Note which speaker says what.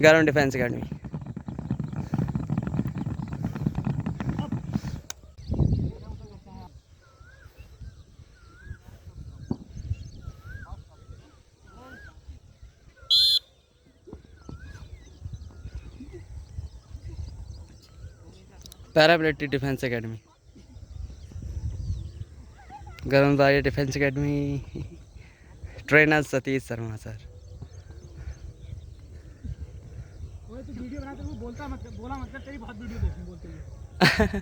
Speaker 1: Ground defence academy. Paramilitary defence academy, Garmbari defence academy. Trainer Satish Sharma sir.
Speaker 2: तो video बनाते हुए बोला मत कर, तेरी बहुत वीडियो देखनी बोलते हुए।